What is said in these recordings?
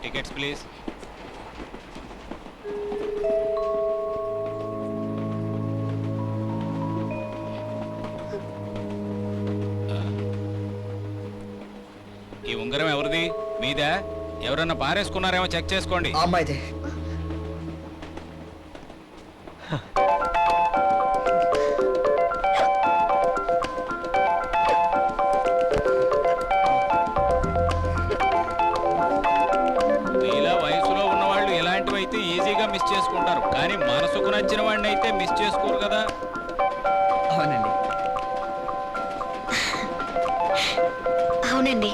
Tickets please. ఈ ఉంగరం ఎవరిది? మీదా? ఎవరన్నా పారేసుకున్నారేమో చెక్ చేసుకోండి. అమ్మాయిదే. ఇలా వయసులో ఉన్నవాళ్ళు ఇలాంటివి అయితే ఈజీగా మిస్ చేసుకుంటారు, కానీ మనసుకు నచ్చిన వాడిని అయితే మిస్ చేసుకోరు కదా. అవునండి. అవునండి.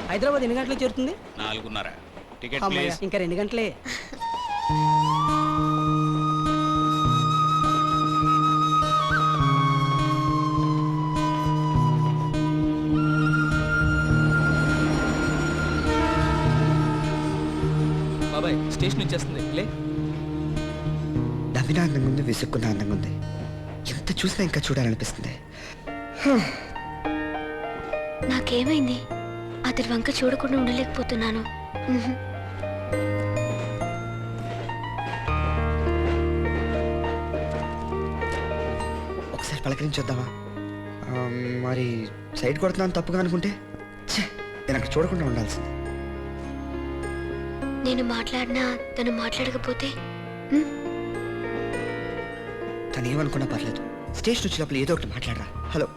హైదరాబాద్ ఎన్ని గంటలకు చేరుతుంది? 4:30. టికెట్ అమ్మయ్య, ప్లీజ్. ఇంకా 2 గంటలే. బాబాయ్ స్టేషన్ వచ్చేస్తుంది లే. నవ్విన అందంగా ఉంది, విసుక్కున్న అందంగా ఉంది. ఎంత చూసినా ఇంకా చూడాలనిపిస్తుంది. నాకేమైంది? అతని వంక చూడకుండా ఉండలేకపోతున్నాను. ఒకసారి పలకరించొద్దామా? మరి సైడ్ కొడుతున్నాను తప్పుగా అనుకుంటే ఛే, నేను అక్కడ చూడకుండా ఉండాల్సింది. నేను మాట్లాడినా తను మాట్లాడకపోతే తను ఏమనుకున్నా పర్లేదు. స్టేషన్ వచ్చినప్పుడు ఏదో ఒకటి మాట్లాడరా. హలో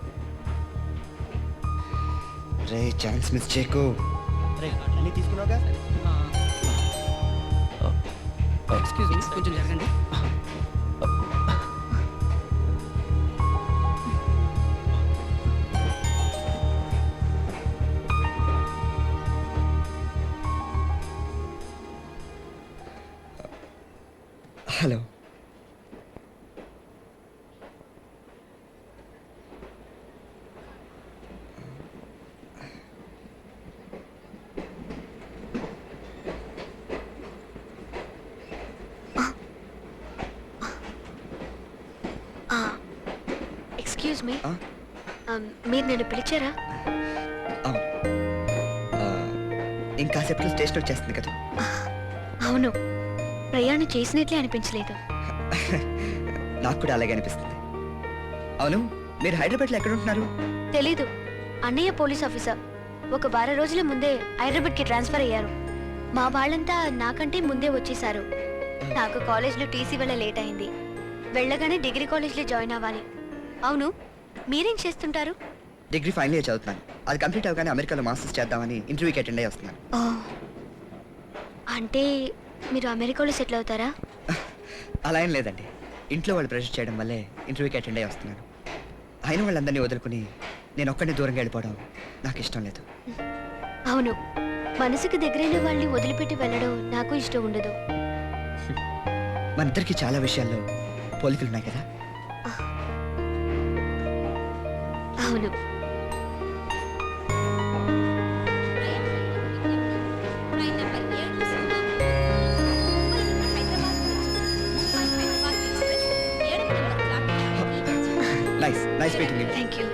రే, ఛాన్స్ మిస్ చేయకు. అన్నీ తీసుకున్నావుగా? ఎక్స్క్యూజ్ మీ, కొంచెం జరగండి. హలో. ఎక్స్క్యూజ్ మీ, ఆ? మీరు నన్ను పిలిచారా? అవును. ఇంకాసేపట్లో స్టేషన్ వచ్చేస్తుంది కదా. అవును, ప్రయాణం చేసినట్లే అనిపించలేదు. నాకు కూడా అలాగే అనిపిస్తుంది. అవును, మీరు హైదరాబాద్లో ఎక్కడ ఉంటున్నారు? తెలీదు. అన్నయ్య పోలీస్ ఆఫీసర్. ఒక వారం రోజుల ముందే హైదరాబాద్కి ట్రాన్స్ఫర్ అయ్యారు. మా వాళ్ళంతా నాకంటే ముందే వచ్చేసారు. నాకు కాలేజ్లో టీసీ వల్ల లేట్ అయింది. వెళ్ళగానే డిగ్రీ కాలేజ్లో జాయిన్ అవ్వాలి. అవును, మీరేం చేస్తుంటారు? డిగ్రీ ఫైనల్ ఇయర్ చదువుతున్నాను. అది కంప్లీట్ అవగానే అమెరికాలో మాస్టర్స్ చేద్దామని ఇంటర్వ్యూకి అటెండ్ అయ్యి వస్తున్నాను. ఓ, అంటే మీరు అమెరికాలో సెటిల్ అవుతారా? అలా ఏం లేదండి. ఇంట్లో వాళ్ళు ప్రెషర్ చేయడం వల్లే ఇంటర్వ్యూకి అటెండ్ అయ్యి వస్తున్నాను. అయిన వాళ్ళందరినీ వదులుకుని నేను ఒక్కడిని దూరంగా వెళ్ళిపోవడం నాకు ఇష్టం లేదు. అవును, మనసుకు దగ్గరైన వాళ్ళని వదిలిపెట్టి వెళ్ళడం నాకు ఇష్టం ఉండదు. మన ఇద్దరికి చాలా విషయాల్లో పోలికలు ఉన్నాయి కదా. అవును. Nice meeting you. Thank you.